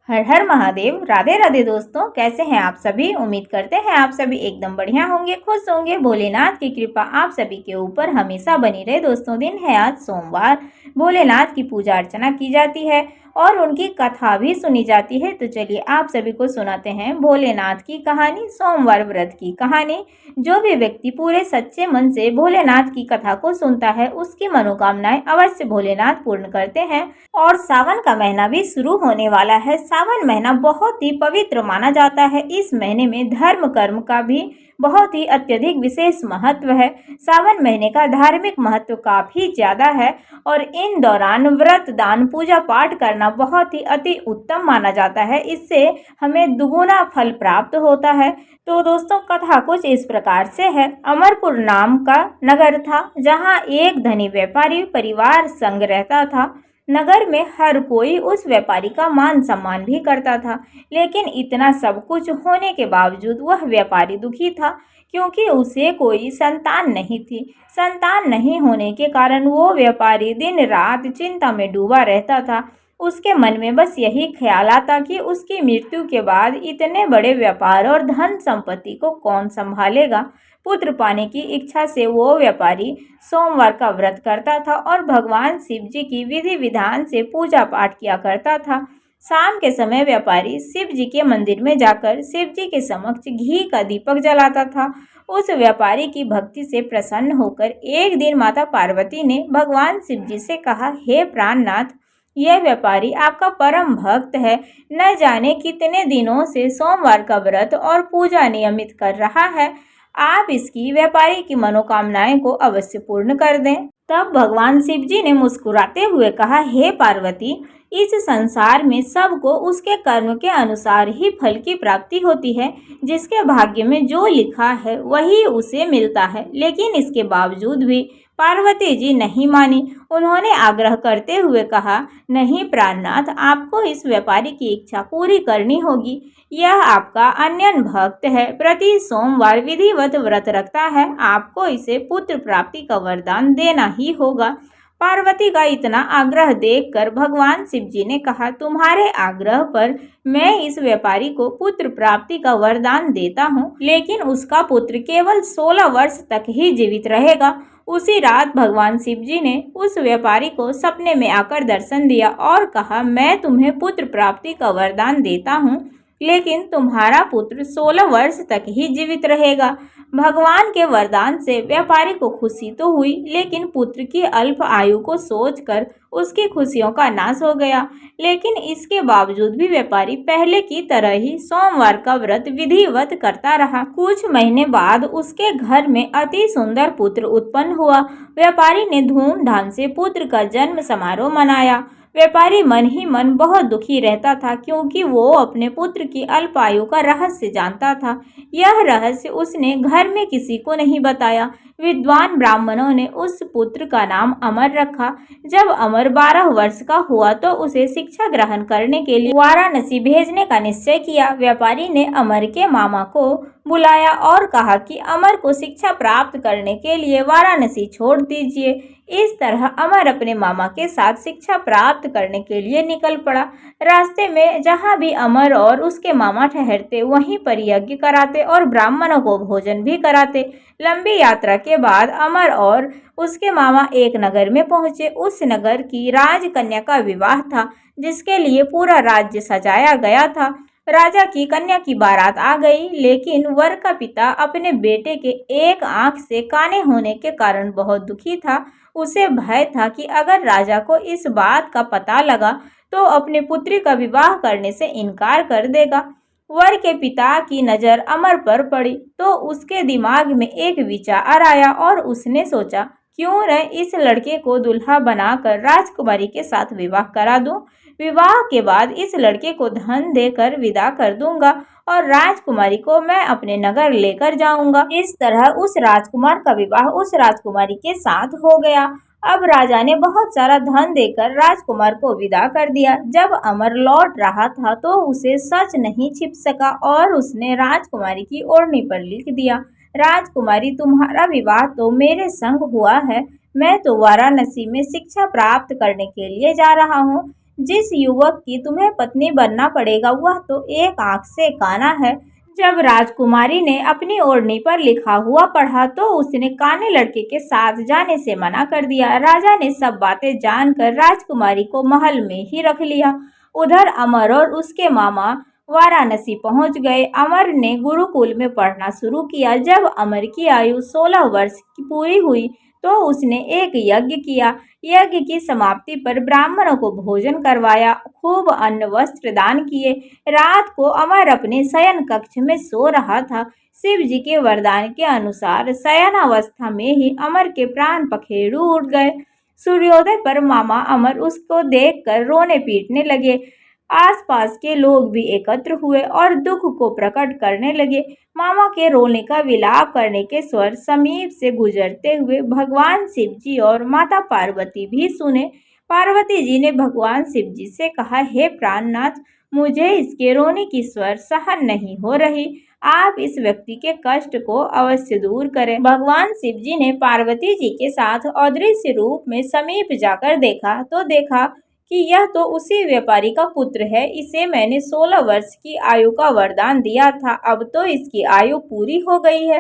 हर हर महादेव। राधे राधे दोस्तों, कैसे हैं आप सभी। उम्मीद करते हैं आप सभी एकदम बढ़िया होंगे, खुश होंगे। भोलेनाथ की कृपा आप सभी के ऊपर हमेशा बनी रहे। दोस्तों, दिन है आज सोमवार। भोलेनाथ की पूजा अर्चना की जाती है और उनकी कथा भी सुनी जाती है। तो चलिए आप सभी को सुनाते हैं भोलेनाथ की कहानी, सोमवार व्रत की कहानी। जो भी व्यक्ति पूरे सच्चे मन से भोलेनाथ की कथा को सुनता है, उसकी मनोकामनाएं अवश्य भोलेनाथ पूर्ण करते हैं। और सावन का महीना भी शुरू होने वाला है। सावन महीना बहुत ही पवित्र माना जाता है। इस महीने में धर्म कर्म का भी बहुत ही अत्यधिक विशेष महत्व है। सावन महीने का धार्मिक महत्व काफी ज्यादा है और इन दौरान व्रत, दान, पूजा पाठ करना बहुत ही अति उत्तम माना जाता है। इससे हमें दुगुना फल प्राप्त होता है। तो दोस्तों, कथा कुछ इस प्रकार से है। अमरपुर नाम का नगर था, जहाँ एक धनी व्यापारी परिवार संग रहता था। नगर में हर कोई उस व्यापारी का मान सम्मान भी करता था, लेकिन इतना सब कुछ होने के बावजूद वह व्यापारी दुखी था, क्योंकि उसे कोई संतान नहीं थी। संतान नहीं होने के कारण वो व्यापारी दिन रात चिंता में डूबा रहता था। उसके मन में बस यही ख्याल आता कि उसकी मृत्यु के बाद इतने बड़े व्यापार और धन संपत्ति को कौन संभालेगा। पुत्र पाने की इच्छा से वो व्यापारी सोमवार का व्रत करता था और भगवान शिव जी की विधि विधान से पूजा पाठ किया करता था। शाम के समय व्यापारी शिव जी के मंदिर में जाकर शिव जी के समक्ष घी का दीपक जलाता था। उस व्यापारी की भक्ति से प्रसन्न होकर एक दिन माता पार्वती ने भगवान शिव जी से कहा, हे प्राणनाथ, यह व्यापारी आपका परम भक्त है। न जाने कितने दिनों से सोमवार का व्रत और पूजा नियमित कर रहा है। आप इसकी व्यापारी की मनोकामनाएं को अवश्य पूर्ण कर दें। तब भगवान शिव जी ने मुस्कुराते हुए कहा, हे पार्वती, इस संसार में सबको उसके कर्म के अनुसार ही फल की प्राप्ति होती है। जिसके भाग्य में जो लिखा है वही उसे मिलता है। लेकिन इसके बावजूद भी पार्वती जी नहीं मानी। उन्होंने आग्रह करते हुए कहा, नहीं प्राणनाथ, आपको इस व्यापारी की इच्छा पूरी करनी होगी। यह आपका अन्यन भक्त है, प्रति सोमवार विधिवत व्रत रखता है। आपको इसे पुत्र प्राप्ति का वरदान देना ही होगा। पार्वती का इतना आग्रह देखकर भगवान शिव जी ने कहा, तुम्हारे आग्रह पर मैं इस व्यापारी को पुत्र प्राप्ति का वरदान देता हूँ, लेकिन उसका पुत्र केवल 16 वर्ष तक ही जीवित रहेगा। उसी रात भगवान शिव जी ने उस व्यापारी को सपने में आकर दर्शन दिया और कहा, मैं तुम्हें पुत्र प्राप्ति का वरदान देता हूँ, लेकिन तुम्हारा पुत्र 16 वर्ष तक ही जीवित रहेगा। भगवान के वरदान से व्यापारी को खुशी तो हुई, लेकिन पुत्र की अल्प आयु को सोचकर उसकी खुशियों का नाश हो गया। लेकिन इसके बावजूद भी व्यापारी पहले की तरह ही सोमवार का व्रत विधिवत करता रहा। कुछ महीने बाद उसके घर में अति सुंदर पुत्र उत्पन्न हुआ। व्यापारी ने धूमधाम से पुत्र का जन्म समारोह मनाया। व्यापारी मन ही मन बहुत दुखी रहता था, क्योंकि वो अपने पुत्र की अल्पायु का रहस्य जानता था। यह रहस्य उसने घर में किसी को नहीं बताया। विद्वान ब्राह्मणों ने उस पुत्र का नाम अमर रखा। जब अमर 12 वर्ष का हुआ तो उसे शिक्षा ग्रहण करने के लिए वाराणसी भेजने का निश्चय किया। व्यापारी ने अमर के मामा को बुलाया और कहा कि अमर को शिक्षा प्राप्त करने के लिए वाराणसी छोड़ दीजिए। इस तरह अमर अपने मामा के साथ शिक्षा प्राप्त करने के लिए निकल पड़ा। रास्ते में जहाँ भी अमर और उसके मामा ठहरते, वहीं पर यज्ञ कराते और ब्राह्मणों को भोजन भी कराते। लंबी यात्रा के बाद अमर और उसके मामा एक नगर में पहुंचे। उस नगर की राजकन्या का विवाह था, जिसके लिए पूरा राज्य सजाया गया था। राजा की कन्या की बारात आ गई, लेकिन वर का पिता अपने बेटे के एक आंख से काने होने के कारण बहुत दुखी था। उसे भय था कि अगर राजा को इस बात का पता लगा तो अपनी पुत्री का विवाह करने से इनकार कर देगा। वर के पिता की नज़र अमर पर पड़ी तो उसके दिमाग में एक विचार आया और उसने सोचा, क्यों न इस लड़के को दुल्हा बनाकर राजकुमारी के साथ विवाह करा दूं। विवाह के बाद इस लड़के को धन देकर विदा कर दूंगा और राजकुमारी को मैं अपने नगर लेकर जाऊंगा। इस तरह उस राजकुमार का विवाह उस राजकुमारी के साथ हो गया। अब राजा ने बहुत सारा धन देकर राजकुमार को विदा कर दिया। जब अमर लौट रहा था तो उसे सच नहीं छिप सका और उसने राजकुमारी की ओढ़नी पर लिख दिया, राजकुमारी, तुम्हारा विवाह तो मेरे संग हुआ है। मैं तो वाराणसी में शिक्षा प्राप्त करने के लिए जा रहा हूँ। जिस युवक की तुम्हें पत्नी बनना पड़ेगा वह तो एक आंख से काना है। जब राजकुमारी ने अपनी ओढ़नी पर लिखा हुआ पढ़ा तो उसने काने लड़के के साथ जाने से मना कर दिया। राजा ने सब बातें जानकर राजकुमारी को महल में ही रख लिया। उधर अमर और उसके मामा वाराणसी पहुंच गए। अमर ने गुरुकुल में पढ़ना शुरू किया। जब अमर की आयु 16 वर्ष की पूरी हुई तो उसने एक यज्ञ किया। यज्ञ की समाप्ति पर ब्राह्मणों को भोजन करवाया, खूब अन्न वस्त्र दान किए। रात को अमर अपने शयन कक्ष में सो रहा था। शिव जी के वरदान के अनुसार शयनावस्था में ही अमर के प्राण पखेरु उड़ गए। सूर्योदय पर मामा अमर उसको देखकर रोने पीटने लगे। आसपास के लोग भी एकत्र हुए और दुख को प्रकट करने लगे। मामा के रोने का विलाप करने के स्वर समीप से गुजरते हुए भगवान शिव जी और माता पार्वती भी सुने। पार्वती जी ने भगवान शिव जी से कहा, हे प्राणनाथ, मुझे इसके रोने की स्वर सहन नहीं हो रही। आप इस व्यक्ति के कष्ट को अवश्य दूर करें। भगवान शिव जी ने पार्वती जी के साथ अदृश्य रूप में समीप जाकर देखा तो देखा कि यह तो उसी व्यापारी का पुत्र है। इसे मैंने 16 वर्ष की आयु का वरदान दिया था, अब तो इसकी आयु पूरी हो गई है।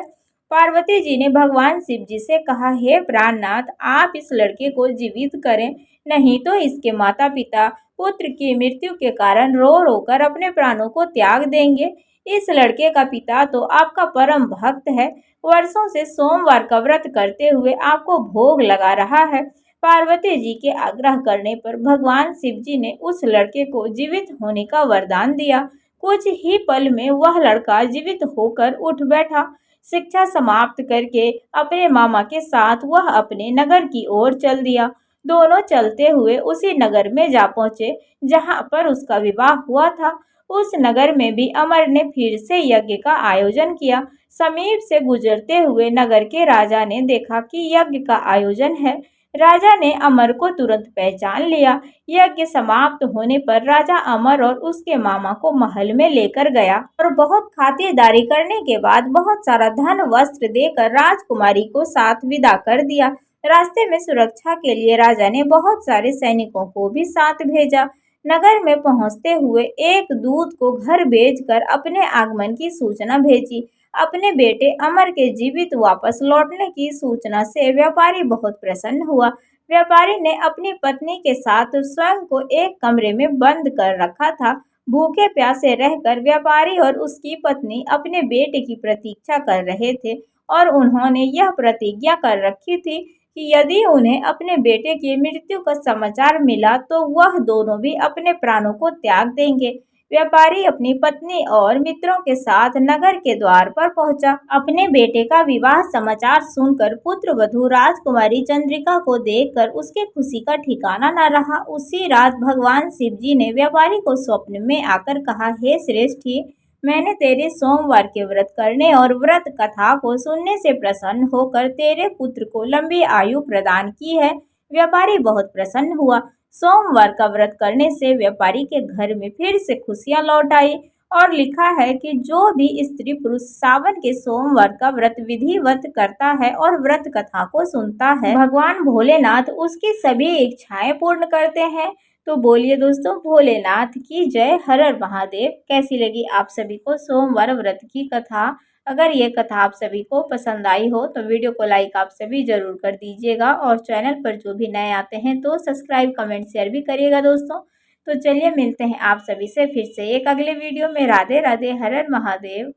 पार्वती जी ने भगवान शिव जी से कहा, हे प्राणनाथ, आप इस लड़के को जीवित करें, नहीं तो इसके माता पिता पुत्र की मृत्यु के कारण रो रो कर अपने प्राणों को त्याग देंगे। इस लड़के का पिता तो आपका परम भक्त है, वर्षों से सोमवार का व्रत करते हुए आपको भोग लगा रहा है। पार्वती जी के आग्रह करने पर भगवान शिव जी ने उस लड़के को जीवित होने का वरदान दिया। कुछ ही पल में वह लड़का जीवित होकर उठ बैठा। शिक्षा समाप्त करके अपने मामा के साथ वह अपने नगर की ओर चल दिया। दोनों चलते हुए उसी नगर में जा पहुंचे जहां पर उसका विवाह हुआ था। उस नगर में भी अमर ने फिर से यज्ञ का आयोजन किया। समीप से गुजरते हुए नगर के राजा ने देखा कि यज्ञ का आयोजन है। राजा ने अमर को तुरंत पहचान लिया। यज्ञ समाप्त होने पर राजा अमर और उसके मामा को महल में लेकर गया और बहुत खातिरदारी करने के बाद बहुत सारा धन वस्त्र देकर राजकुमारी को साथ विदा कर दिया। रास्ते में सुरक्षा के लिए राजा ने बहुत सारे सैनिकों को भी साथ भेजा। नगर में पहुंचते हुए एक दूत को घर भेजकर अपने आगमन की सूचना भेजी। अपने बेटे अमर के जीवित वापस लौटने की सूचना से व्यापारी बहुत प्रसन्न हुआ। व्यापारी ने अपनी पत्नी के साथ स्वयं को एक कमरे में बंद कर रखा था। भूखे प्यासे रहकर व्यापारी और उसकी पत्नी अपने बेटे की प्रतीक्षा कर रहे थे और उन्होंने यह प्रतिज्ञा कर रखी थी कि यदि उन्हें अपने बेटे की मृत्यु का समाचार मिला तो वह दोनों भी अपने प्राणों को त्याग देंगे। व्यापारी अपनी पत्नी और मित्रों के साथ नगर के द्वार पर पहुंचा। अपने बेटे का विवाह समाचार सुनकर पुत्र वधू राजकुमारी चंद्रिका को देखकर उसके खुशी का ठिकाना न रहा। उसी रात भगवान शिव जी ने व्यापारी को स्वप्न में आकर कहा, हे श्रेष्ठी, मैंने तेरे सोमवार के व्रत करने और व्रत कथा को सुनने से प्रसन्न होकर तेरे पुत्र को लंबी आयु प्रदान की है। व्यापारी बहुत प्रसन्न हुआ। सोमवार का व्रत करने से व्यापारी के घर में फिर से खुशियां लौट आई और लिखा है कि जो भी स्त्री पुरुष सावन के सोमवार का व्रत विधिवत करता है और व्रत कथा को सुनता है, भगवान भोलेनाथ उसकी सभी इच्छाएं पूर्ण करते हैं। तो बोलिए दोस्तों, भोलेनाथ की जय। हर हर महादेव। कैसी लगी आप सभी को सोमवार व्रत की कथा? अगर ये कथा आप सभी को पसंद आई हो तो वीडियो को लाइक आप सभी जरूर कर दीजिएगा और चैनल पर जो भी नए आते हैं तो सब्सक्राइब कमेंट शेयर भी करिएगा दोस्तों। तो चलिए मिलते हैं आप सभी से फिर से एक अगले वीडियो में। राधे राधे। हर हर महादेव।